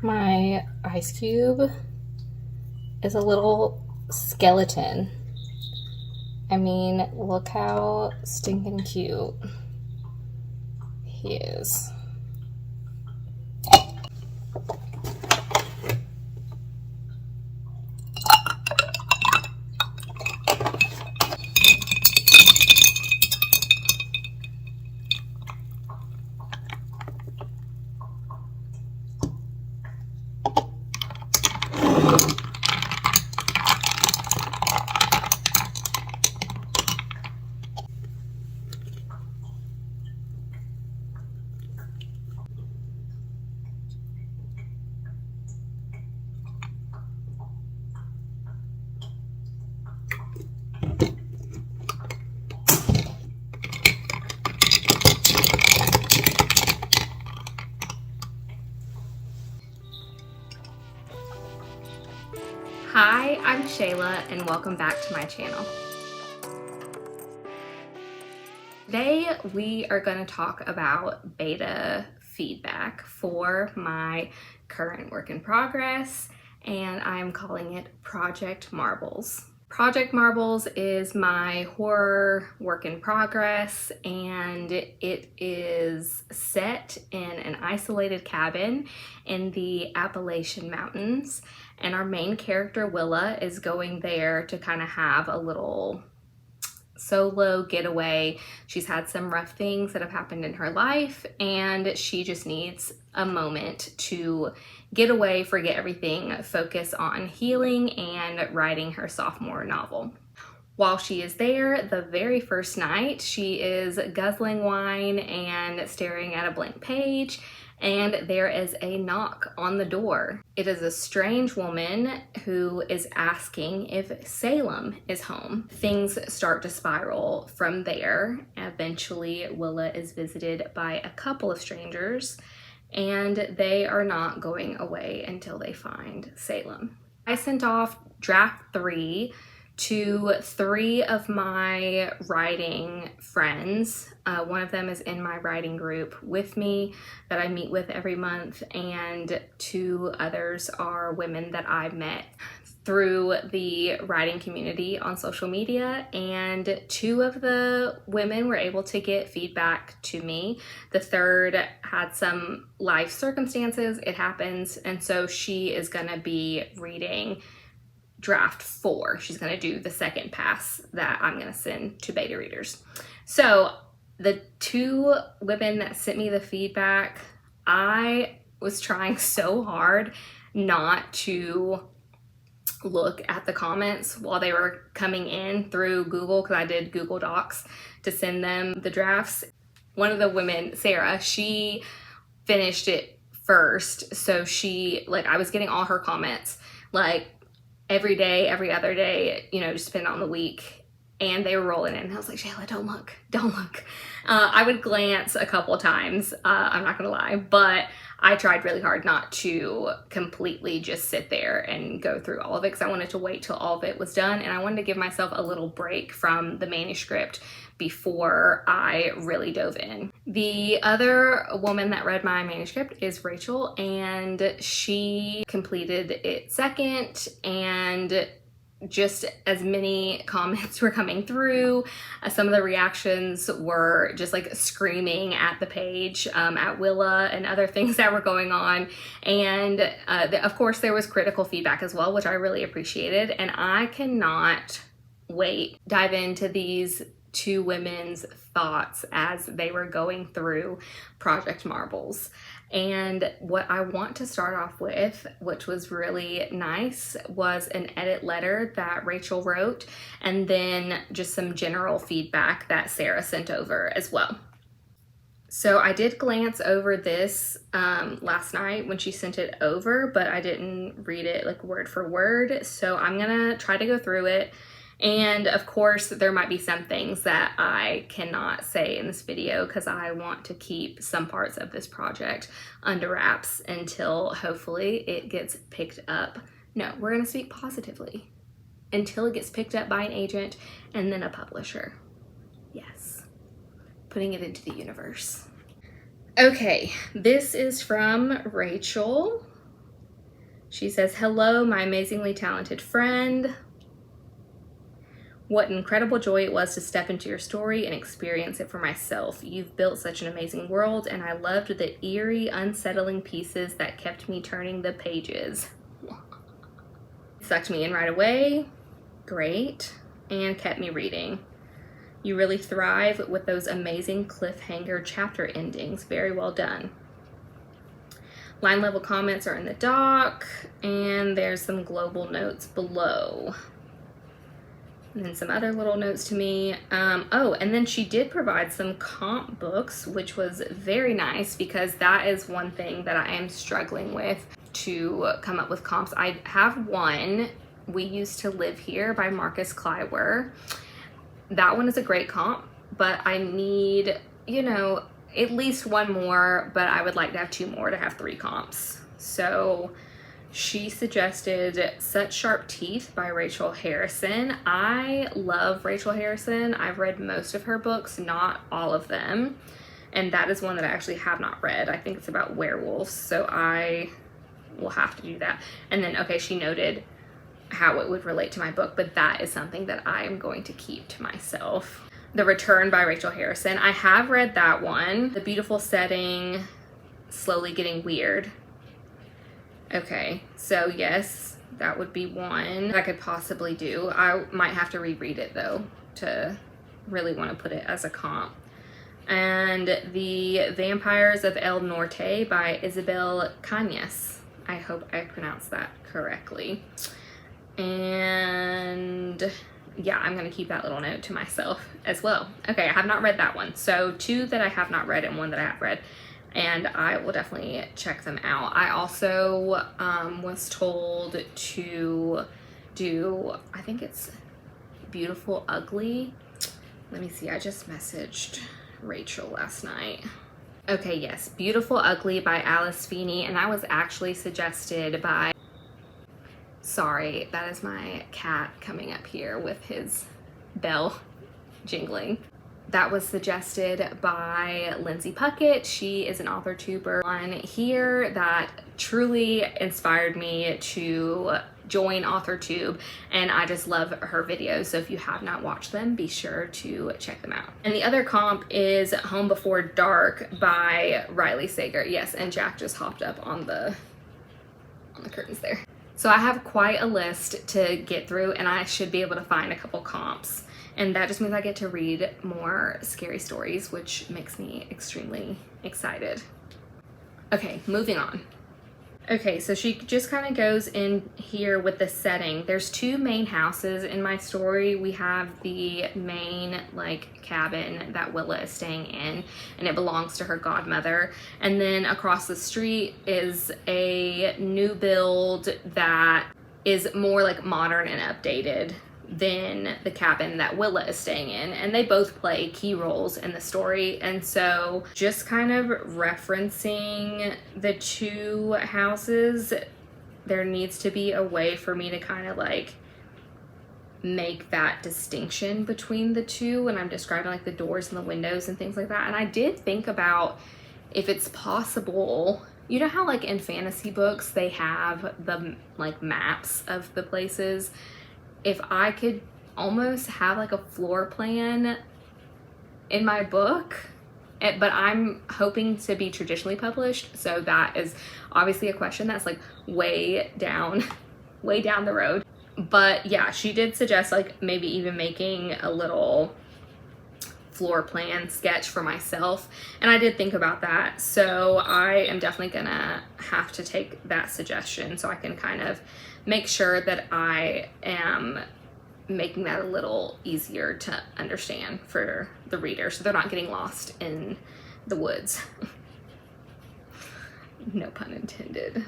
My ice cube is a little skeleton. I mean, look how stinking cute he is. Hi, I'm Shayla and welcome back to my channel. Today we are going to talk about beta feedback for my current work in progress, and I'm calling it Project Marbles. Project Marbles is my horror work in progress, and it is set in an isolated cabin in the Appalachian Mountains, and our main character Willa is going there to kind of have a little solo getaway. She's had some rough things that have happened in her life, and she just needs a moment to get away, forget everything, focus on healing and writing her sophomore novel. While she is there, the very first night, she is guzzling wine and staring at a blank page, and there is a knock on the door. It is a strange woman who is asking if Salem is home. Things start to spiral from there. Eventually, Willa is visited by a couple of strangers, and they are not going away until they find Salem. I sent off draft 3 to 3 of my writing friends. One of them is in my writing group with me that I meet with every month, and 2 others are women that I met through the writing community on social media, and 2 of the women were able to get feedback to me. The third had some life circumstances, it happens, and so she is gonna be reading draft 4. She's gonna do the second pass that I'm gonna send to beta readers. So the 2 women that sent me the feedback, I was trying so hard not to look at the comments while they were coming in through Google, because I did Google Docs to send them the drafts. One of the women, Sarah, she finished it first, so I was getting all her comments every day, every other day, just depending on the week, and they were rolling in. And I was like, Shayla, don't look. I would glance a couple of times, I'm not gonna lie, but I tried really hard not to completely just sit there and go through all of it, because I wanted to wait till all of it was done, and I wanted to give myself a little break from the manuscript before I really dove in. The other woman that read my manuscript is Rachel, and she completed it second, and just as many comments were coming through. Some of the reactions were just screaming at the page, at Willa and other things that were going on. And of course there was critical feedback as well, which I really appreciated. And I cannot wait to dive into these 2 women's thoughts as they were going through Project Marbles. And what I want to start off with, which was really nice, was an edit letter that Rachel wrote, and then just some general feedback that Sarah sent over as well. So I did glance over this last night when she sent it over, but I didn't read it word for word. So I'm gonna try to go through it. And of course, there might be some things that I cannot say in this video, because I want to keep some parts of this project under wraps until hopefully it gets picked up. No, we're gonna speak positively until it gets picked up by an agent and then a publisher. Yes, putting it into the universe. Okay, this is from Rachel. She says, "Hello, my amazingly talented friend. What an incredible joy it was to step into your story and experience it for myself. You've built such an amazing world, and I loved the eerie, unsettling pieces that kept me turning the pages. Sucked me in right away. Great. And kept me reading. You really thrive with those amazing cliffhanger chapter endings. Very well done. Line level comments are in the doc, and there's some global notes below. And then some other little notes to me. Oh, and then she did provide some comp books, which was very nice because that is one thing that I am struggling with, to come up with comps. I have one, We Used to Live Here by Marcus Kleiwer. That one is a great comp, but I need, you know, at least one more, but I would like to have two more to have three comps. So she suggested Such Sharp Teeth by Rachel Harrison. I love Rachel Harrison. I've read most of her books, not all of them. And that is one that I actually have not read. I think it's about werewolves, so I will have to do that. And then, okay, she noted how it would relate to my book, but that is something that I am going to keep to myself. The Return by Rachel Harrison. I have read that one. The Beautiful Setting, Slowly Getting Weird. Okay, so yes, that would be one I could possibly do. I might have to reread it though to really want to put it as a comp. And The Vampires of El Norte by Isabel Cañas. I hope I pronounced that correctly. And yeah, I'm gonna keep that little note to myself as well. Okay, I have not read that one. So two that I have not read and one that I have read, and I will definitely check them out. I also was told to do, I think it's Beautiful Ugly. Let me see, I just messaged Rachel last night. Okay, yes, Beautiful Ugly by Alice Feeney, and that was actually suggested by, sorry, that is my cat coming up here with his bell jingling. That was suggested by Lindsay Puckett. She is an author tuber on here that truly inspired me to join AuthorTube, and I just love her videos. So if you have not watched them, be sure to check them out. And the other comp is Home Before Dark by Riley Sager. Yes, and Jack just hopped up on the curtains there. So I have quite a list to get through, and I should be able to find a couple comps. And that just means I get to read more scary stories, which makes me extremely excited. Okay, moving on. Okay, so she just kind of goes in here with the setting. There's two main houses in my story. We have the main like cabin that Willa is staying in, and it belongs to her godmother. And then across the street is a new build that is more like modern and updated than the cabin that Willa is staying in, and they both play key roles in the story. And so just kind of referencing the two houses, there needs to be a way for me to kind of like make that distinction between the two when I'm describing like the doors and the windows and things like that. And I did think about if it's possible, you know how like in fantasy books they have the like maps of the places, if I could almost have like a floor plan in my book, but I'm hoping to be traditionally published, so that is obviously a question that's like way down the road. But yeah, she did suggest like maybe even making a little floor plan sketch for myself, and I did think about that. So I am definitely gonna have to take that suggestion so I can kind of make sure that I am making that a little easier to understand for the reader, so they're not getting lost in the woods. No pun intended.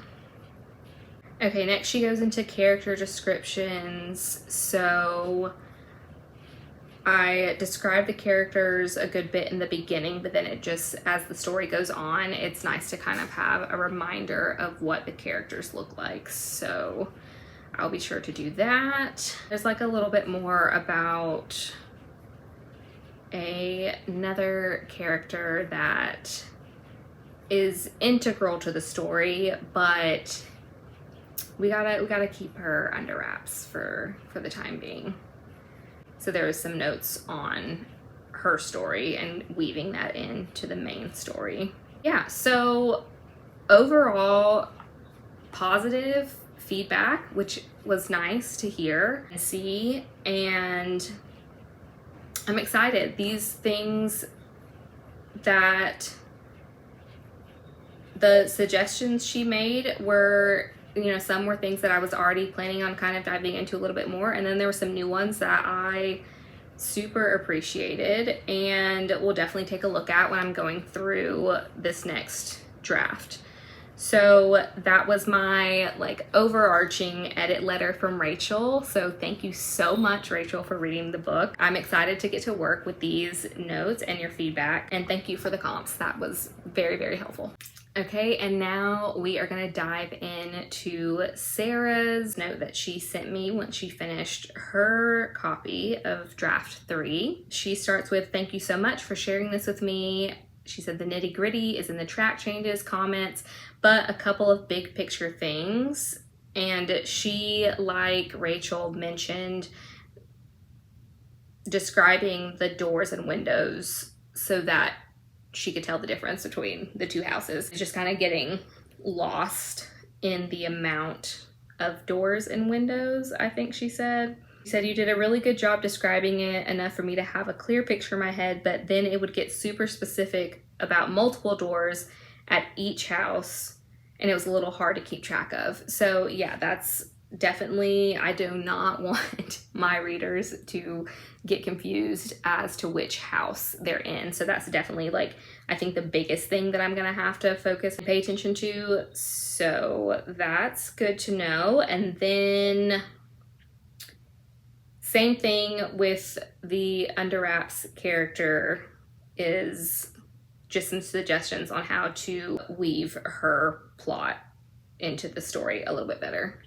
Okay, next she goes into character descriptions. So I described the characters a good bit in the beginning, but then it just, as the story goes on, it's nice to kind of have a reminder of what the characters look like. So I'll be sure to do that. There's like a little bit more about another character that is integral to the story, but we gotta keep her under wraps for the time being. So there was some notes on her story and weaving that into the main story. Yeah, so overall positive feedback, which was nice to hear and see, and I'm excited. These things that the suggestions she made were, you know, some were things that I was already planning on kind of diving into a little bit more, and then there were some new ones that I super appreciated and will definitely take a look at when I'm going through this next draft. So that was my like overarching edit letter from Rachel. So thank you so much, Rachel, for reading the book. I'm excited to get to work with these notes and your feedback, and thank you for the comps. That was very, very helpful. Okay, and now we are gonna dive into Sarah's note that she sent me once she finished her copy of draft 3. She starts with, "Thank you so much for sharing this with me." She said the nitty gritty is in the track changes, comments, but a couple of big picture things. And she, like Rachel, mentioned describing the doors and windows so that she could tell the difference between the two houses. Just kind of getting lost in the amount of doors and windows, I think she said. She said, "You did a really good job describing it, enough for me to have a clear picture in my head, but then it would get super specific about multiple doors at each house, and it was a little hard to keep track of." So yeah, that's definitely, I do not want my readers to get confused as to which house they're in. So that's definitely like, I think the biggest thing that I'm gonna have to focus and pay attention to. So that's good to know. And then same thing with the Under Wraps character, is just some suggestions on how to weave her plot into the story a little bit better.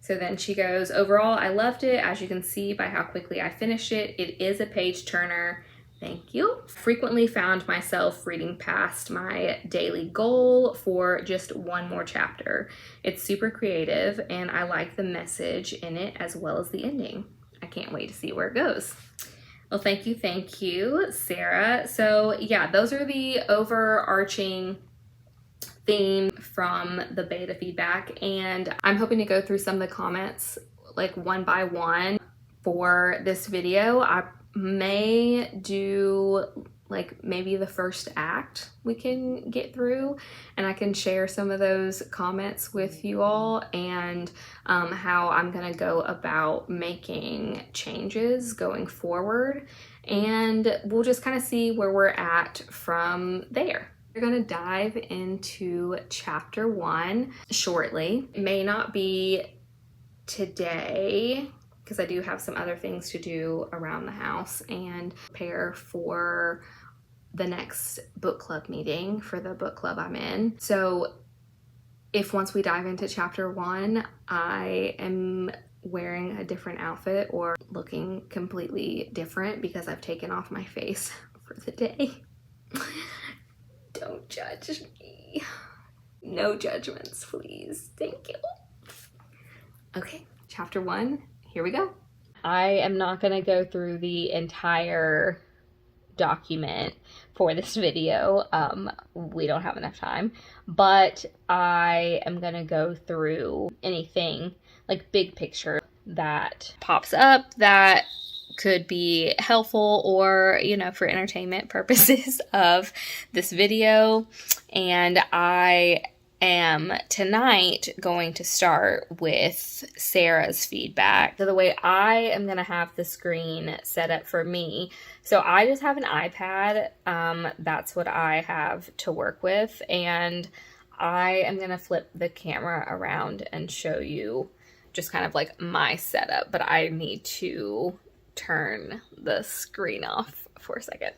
So then she goes, "Overall, I loved it. As you can see by how quickly I finished it, it is a page turner. Thank you. Frequently found myself reading past my daily goal for just one more chapter. It's super creative and I like the message in it as well as the ending. I can't wait to see where it goes." Well, thank you, Sarah. So yeah, those are the overarching theme from the beta feedback, and I'm hoping to go through some of the comments like one by one for this video. I may do like maybe the first act we can get through, and I can share some of those comments with you all, and how I'm gonna go about making changes going forward, and we'll just kind of see where we're at from there. We're gonna dive into chapter 1 shortly. It may not be today because I do have some other things to do around the house and prepare for the next book club meeting for the book club I'm in. So if once we dive into chapter 1, I am wearing a different outfit or looking completely different because I've taken off my face for the day, don't judge me. No judgments, please. Thank you. Okay, chapter 1, here we go. I am not gonna go through the entire document for this video. We don't have enough time, but I am gonna go through anything like big picture that pops up that could be helpful or, you know, for entertainment purposes of this video. And I am tonight going to start with Sarah's feedback. So the way I am going to have the screen set up for me, so I just have an iPad. That's what I have to work with, and I am going to flip the camera around and show you just kind of like my setup, but I need to turn the screen off for a second.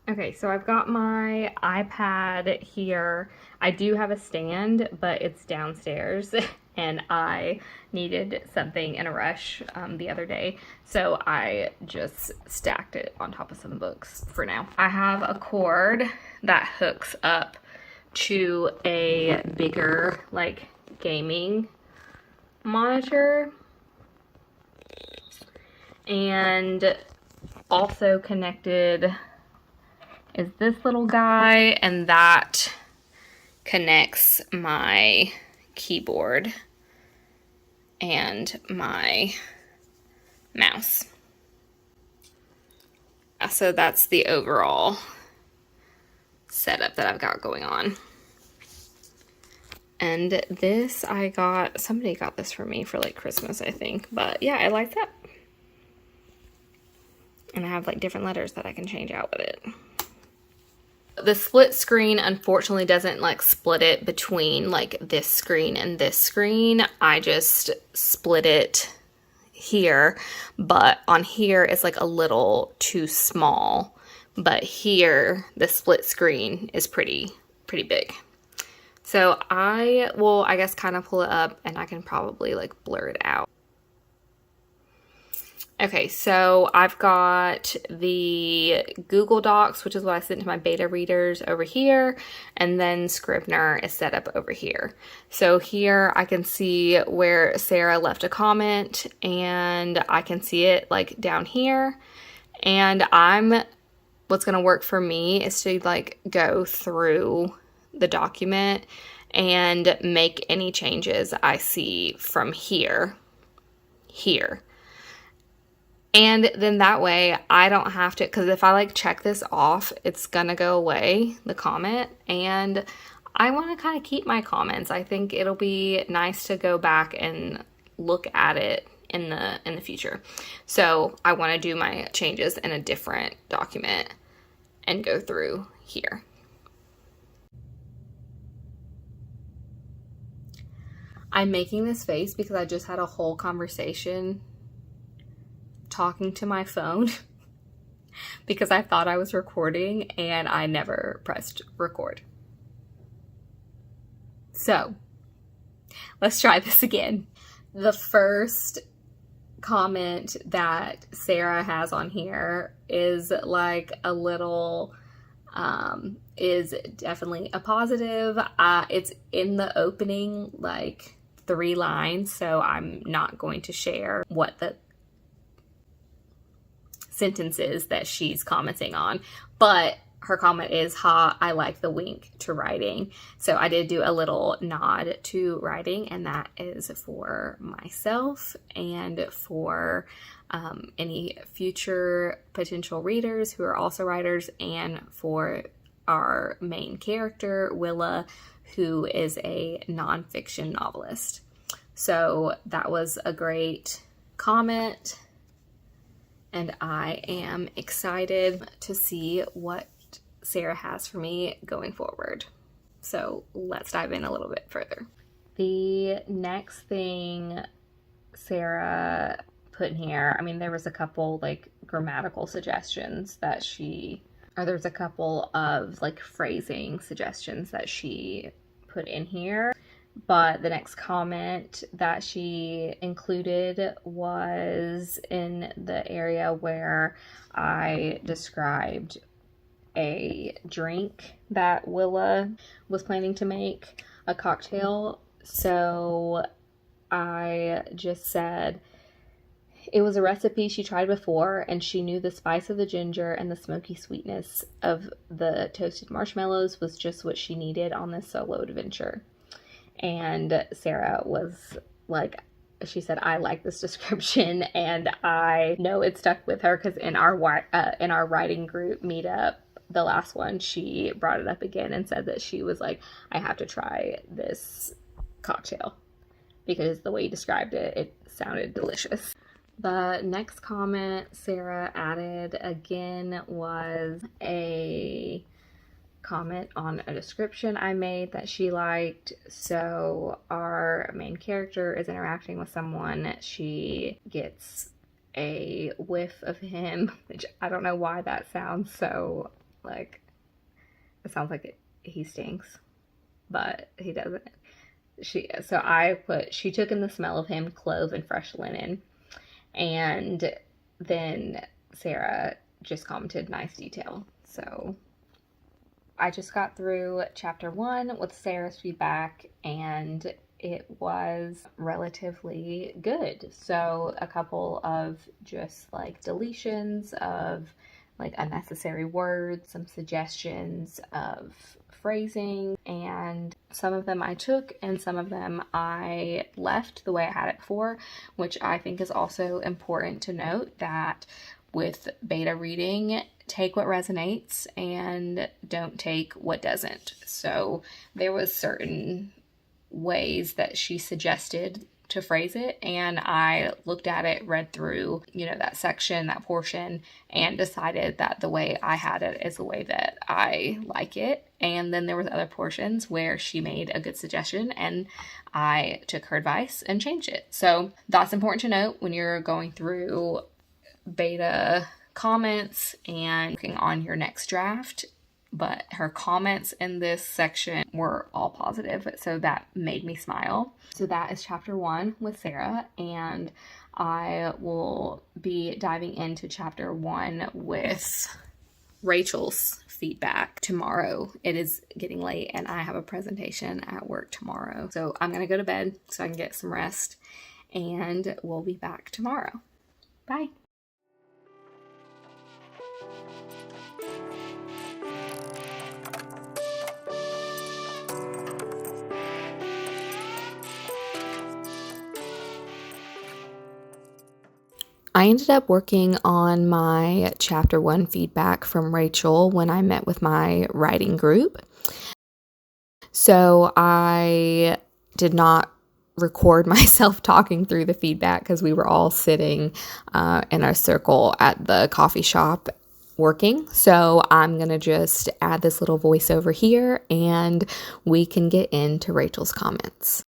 Okay, so I've got my iPad here. I do have a stand, but it's downstairs and I needed something in a rush the other day, so I just stacked it on top of some books for now. I have a cord that hooks up to a bigger like gaming monitor. And also connected is this little guy, and that connects my keyboard and my mouse. So that's the overall setup that I've got going on. And this somebody got this for me for like Christmas, I think. But yeah, I like that. And I have like different letters that I can change out with it. The split screen unfortunately doesn't like split it between like this screen and this screen. I just split it here, but on here it's like a little too small. But here the split screen is pretty big. So I will, I guess, kind of pull it up and I can probably like blur it out. Okay, so I've got the Google Docs, which is what I sent to my beta readers, over here, and then Scrivener is set up over here. So here I can see where Sarah left a comment, and I can see it like down here. And what's gonna work for me is to like go through the document and make any changes I see from here. And then that way I don't have to, because if I like check this off, it's gonna go away, the comment, and I want to kind of keep my comments. I think it'll be nice to go back and look at it in the future. So I want to do my changes in a different document and go through here. I'm making this face because I just had a whole conversation talking to my phone because I thought I was recording and I never pressed record. So let's try this again. The first comment that Sarah has on here is like a little, is definitely a positive. It's in the opening, like 3 lines, so I'm not going to share what the sentences that she's commenting on, but her comment is, "Ha, I like the wink to writing." So I did do a little nod to writing, and that is for myself and for any future potential readers who are also writers, and for our main character, Willa, who is a nonfiction novelist. So that was a great comment, and I am excited to see what Sarah has for me going forward. So let's dive in a little bit further. The next thing Sarah put in here, I mean, there was a couple like grammatical suggestions that there's a couple of like phrasing suggestions that she put in here. But the next comment that she included was in the area where I described a drink that Willa was planning to make, a cocktail. So I just said, "It was a recipe she tried before, and she knew the spice of the ginger and the smoky sweetness of the toasted marshmallows was just what she needed on this solo adventure." And Sarah was like, she said, "I like this description," and I know it stuck with her because in our writing group meetup, the last one, she brought it up again and said that she was like, "I have to try this cocktail," because the way you described it, it sounded delicious. The next comment Sarah added again was a comment on a description I made that she liked. So our main character is interacting with someone. She gets a whiff of him, which I don't know why that sounds so like, it sounds like he stinks, but he doesn't. So I put, "She took in the smell of him, clove and fresh linen." And then Sarah just commented, "Nice detail." So I just got through chapter 1 with Sarah's feedback, and it was relatively good. So a couple of just like deletions of like unnecessary words, some suggestions of phrasing, and some of them I took and some of them I left the way I had it before, which I think is also important to note that with beta reading, take what resonates and don't take what doesn't. So there was certain ways that she suggested to phrase it, and I looked at it, read through, that section, that portion, and decided that the way I had it is the way that I like it. And then there was other portions where she made a good suggestion and I took her advice and changed it. So that's important to note when you're going through beta comments and working on your next draft. But her comments in this section were all positive, so that made me smile. So that is chapter 1 with Sarah, and I will be diving into chapter 1 with Rachel's feedback tomorrow. It is getting late and I have a presentation at work tomorrow. So I'm going to go to bed so I can get some rest, and we'll be back tomorrow. Bye. I ended up working on my chapter 1 feedback from Rachel when I met with my writing group. So I did not record myself talking through the feedback because we were all sitting in a circle at the coffee shop working. So I'm going to just add this little voiceover here and we can get into Rachel's comments.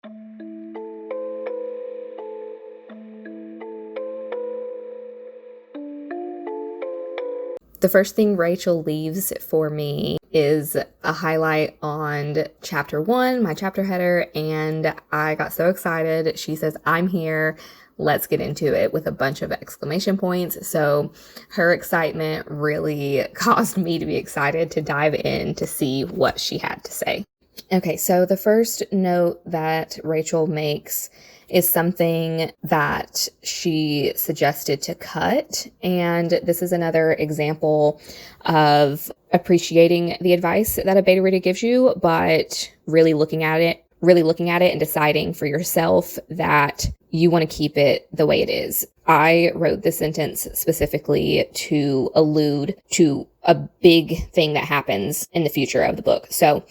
The first thing Rachel leaves for me is a highlight on chapter 1, my chapter header, and I got so excited. She says, "I'm here. Let's get into it," with a bunch of exclamation points. So her excitement really caused me to be excited to dive in to see what she had to say. Okay, so the first note that Rachel makes is something that she suggested to cut. And this is another example of appreciating the advice that a beta reader gives you, but really looking at it and deciding for yourself that you want to keep it the way it is. I wrote this sentence specifically to allude to a big thing that happens in the future of the book. So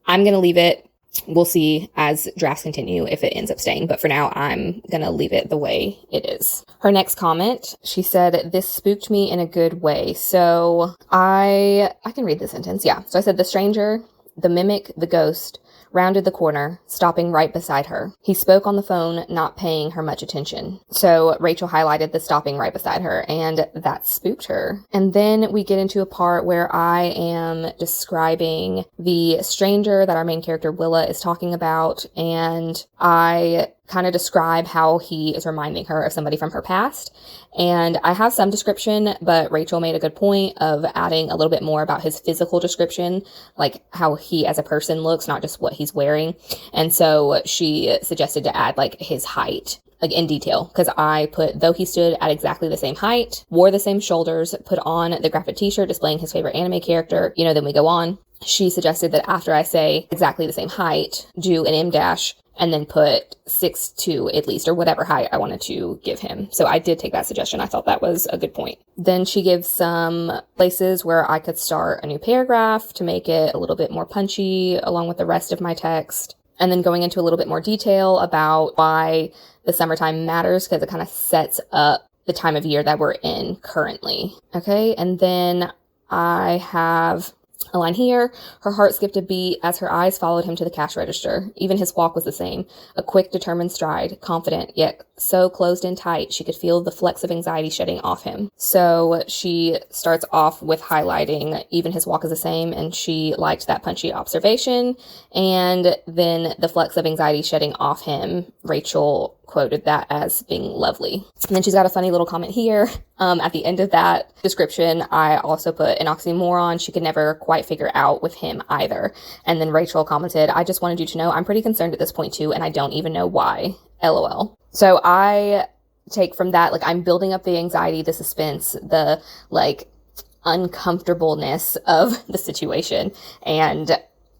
I'm going to leave it. We'll see as drafts continue if it ends up staying, but for now, I'm going to leave it the way it is. Her next comment, she said, "This spooked me in a good way." So I can read the sentence. Yeah. So I said, "The stranger, the mimic, the ghost, rounded the corner, stopping right beside her. He spoke on the phone, not paying her much attention." So Rachel highlighted the stopping right beside her, and that spooked her. And then we get into a part where I am describing the stranger that our main character Willa is talking about, and I kind of describe how he is reminding her of somebody from her past. And I have some description, but Rachel made a good point of adding a little bit more about his physical description, like how he as a person looks, not just what he's wearing. And so she suggested to add like his height, like in detail, because I put, though he stood at exactly the same height, wore the same shoulders, put on the graphic t-shirt displaying his favorite anime character, then we go on. She suggested that after I say exactly the same height, do an M dash and then put 6'2" at least, or whatever height I wanted to give him. So I did take that suggestion. I thought that was a good point. Then she gives some places where I could start a new paragraph to make it a little bit more punchy along with the rest of my text. And then going into a little bit more detail about why the summertime matters, because it kind of sets up the time of year that we're in currently. Okay, and then I have a line here: "Her heart skipped a beat as her eyes followed him to the cash register. Even his walk was the same, a quick, determined stride, confident, yet so closed in tight she could feel the flecks of anxiety shedding off him." So she starts off with highlighting even his walk is the same, and she liked that punchy observation. And then the flecks of anxiety shedding off him, Rachel quoted that as being lovely. And then she's got a funny little comment here. At the end of that description, I also put an oxymoron she could never quite figure out with him either. And then Rachel commented, I just wanted you to know I'm pretty concerned at this point too, and I don't even know why. LOL. So I take from that, like, I'm building up the anxiety, the suspense, the like uncomfortableness of the situation. And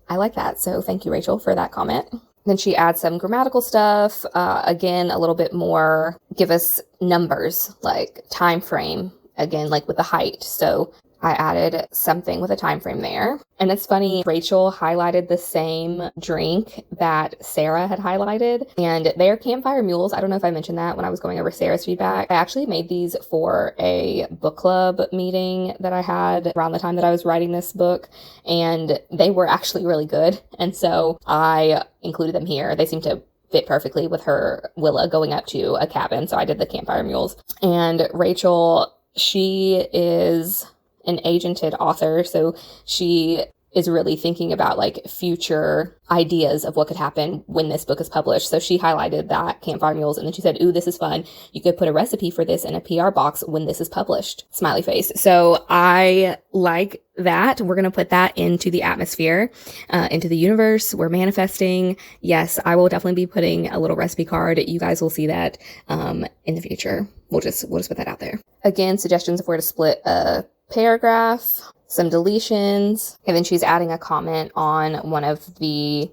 I like that. So thank you, Rachel, for that comment. Then she adds some grammatical stuff. Again, a little bit more, give us numbers, like time frame, again, like with the height. So I added something with a time frame there. And it's funny, Rachel highlighted the same drink that Sarah had highlighted, and they're campfire mules. I don't know if I mentioned that when I was going over Sarah's feedback. I actually made these for a book club meeting that I had around the time that I was writing this book, and they were actually really good. And so I included them here. They seem to fit perfectly with her Willa going up to a cabin. So I did the campfire mules. And Rachel, she is an agented author, so she is really thinking about like future ideas of what could happen when this book is published. So she highlighted that campfire mules, and then she said, ooh, this is fun. You could put a recipe for this in a PR box when this is published. Smiley face. So I like that. We're going to put that into the atmosphere, into the universe. We're manifesting. Yes, I will definitely be putting a little recipe card. You guys will see that in the future. We'll just put that out there. Again, suggestions of where to split a paragraph, some deletions, and then she's adding a comment on one of the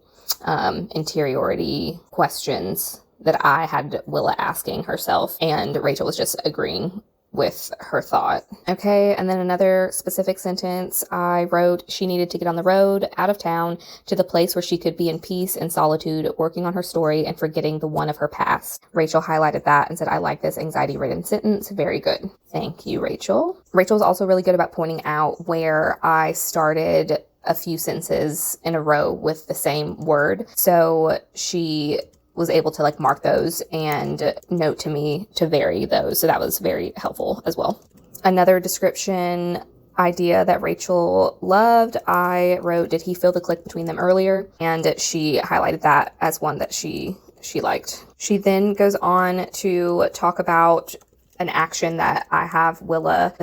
interiority questions that I had Willa asking herself, and Rachel was just agreeing with her thought. Okay, and then another specific sentence I wrote, she needed to get on the road, out of town, to the place where she could be in peace and solitude, working on her story and forgetting the one of her past. Rachel highlighted that and said, I like this anxiety-ridden sentence. Very good. Thank you, Rachel. Rachel's also really good about pointing out where I started a few sentences in a row with the same word. So she was able to like mark those and note to me to vary those. So that was very helpful as well. Another description idea that Rachel loved, I wrote, did he feel the click between them earlier? And she highlighted that as one that she liked. She then goes on to talk about an action that I have Willa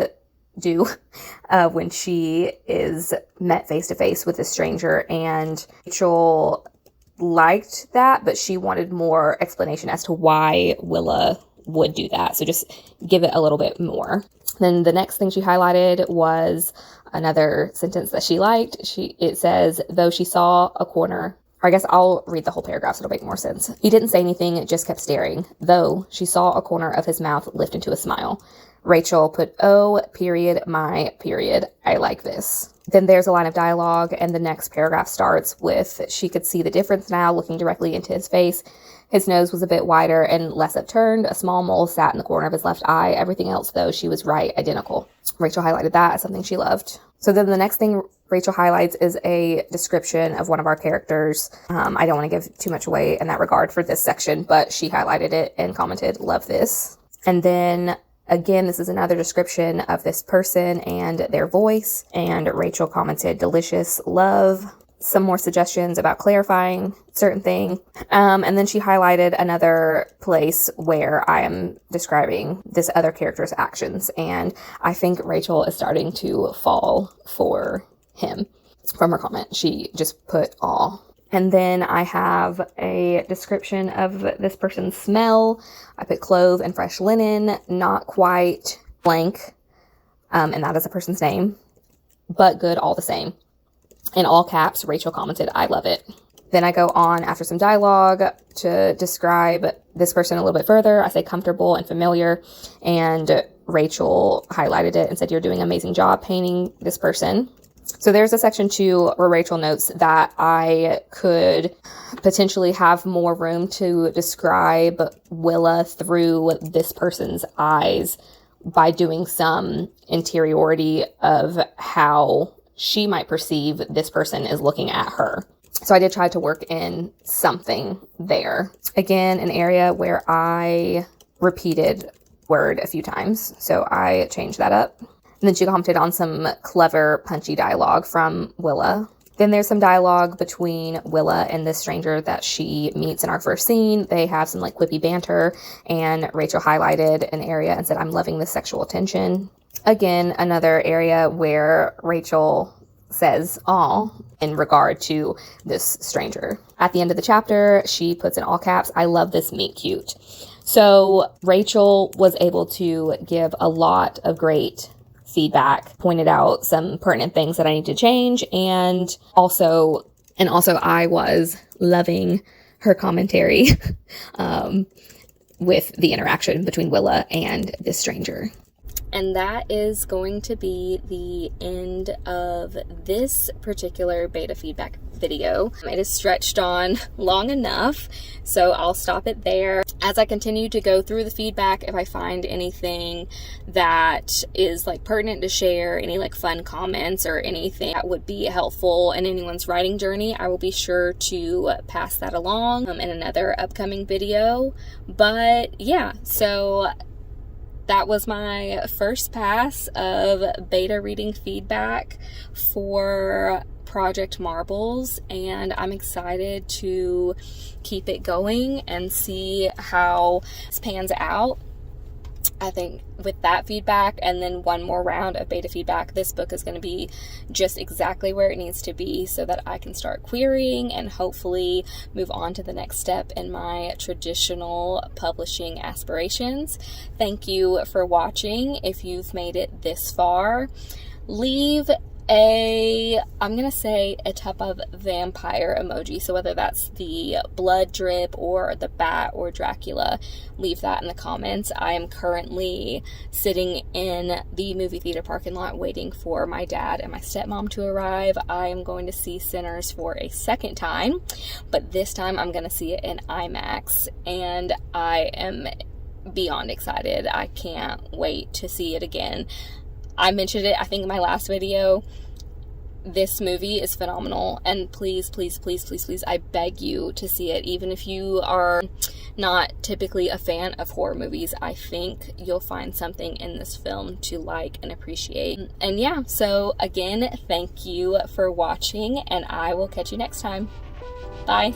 do when she is met face to face with a stranger, and Rachel liked that, but she wanted more explanation as to why Willa would do that. So just give it a little bit more. Then the next thing she highlighted was another sentence that she liked. It says, though she saw a corner, or I guess I'll read the whole paragraph so it'll make more sense. He didn't say anything, just kept staring, though she saw a corner of his mouth lift into a smile. Rachel put, oh, period, my period. I like this. Then there's a line of dialogue, and the next paragraph starts with, she could see the difference now, looking directly into his face. His nose was a bit wider and less upturned. A small mole sat in the corner of his left eye. Everything else, though, she was right, identical. Rachel highlighted that as something she loved. So then the next thing Rachel highlights is a description of one of our characters. I don't want to give too much away in that regard for this section, but she highlighted it and commented, love this. And then again, this is another description of this person and their voice. And Rachel commented, delicious, love. Some more suggestions about clarifying certain thing. And then she highlighted another place where I am describing this other character's actions. And I think Rachel is starting to fall for him from her comment. She just put aw. And then I have a description of this person's smell. I put clove and fresh linen, not quite blank. And that is a person's name, but good all the same. In all caps, Rachel commented, I love it. Then I go on after some dialogue to describe this person a little bit further. I say comfortable and familiar, and Rachel highlighted it and said, you're doing an amazing job painting this person. So there's a section 2 where Rachel notes that I could potentially have more room to describe Willa through this person's eyes by doing some interiority of how she might perceive this person is looking at her. So I did try to work in something there. Again, an area where I repeated word a few times. So I changed that up. And then she commented on some clever, punchy dialogue from Willa. Then there's some dialogue between Willa and this stranger that she meets in our first scene. They have some like quippy banter, and Rachel highlighted an area and said, "I'm loving this sexual attention." Again, another area where Rachel says "aw" in regard to this stranger. At the end of the chapter, she puts in all caps, "I love this meet cute." So Rachel was able to give a lot of great feedback, pointed out some pertinent things that I need to change, and also I was loving her commentary with the interaction between Willa and this stranger. And that is going to be the end of this particular beta feedback video. It is stretched on long enough, so I'll stop it there. As I continue to go through the feedback, if I find anything that is like pertinent to share, any like fun comments or anything that would be helpful in anyone's writing journey, I will be sure to pass that along in another upcoming video. But yeah, so that was my first pass of beta reading feedback for Project Marbles, and I'm excited to keep it going and see how this pans out. I think with that feedback and then one more round of beta feedback, this book is going to be just exactly where it needs to be so that I can start querying and hopefully move on to the next step in my traditional publishing aspirations. Thank you for watching. If you've made it this far, leave I'm gonna say a type of vampire emoji, so whether that's the blood drip or the bat or Dracula, leave that in the comments. I am currently sitting in the movie theater parking lot waiting for my dad and my stepmom to arrive. I am going to see Sinners for a second time, but this time I'm gonna see it in IMAX, and I am beyond excited. I can't wait to see it again. I mentioned it, I think, in my last video. This movie is phenomenal, and please, please, please, please, please, I beg you to see it. Even if you are not typically a fan of horror movies, I think you'll find something in this film to like and appreciate. And yeah, so again, thank you for watching, and I will catch you next time. Bye.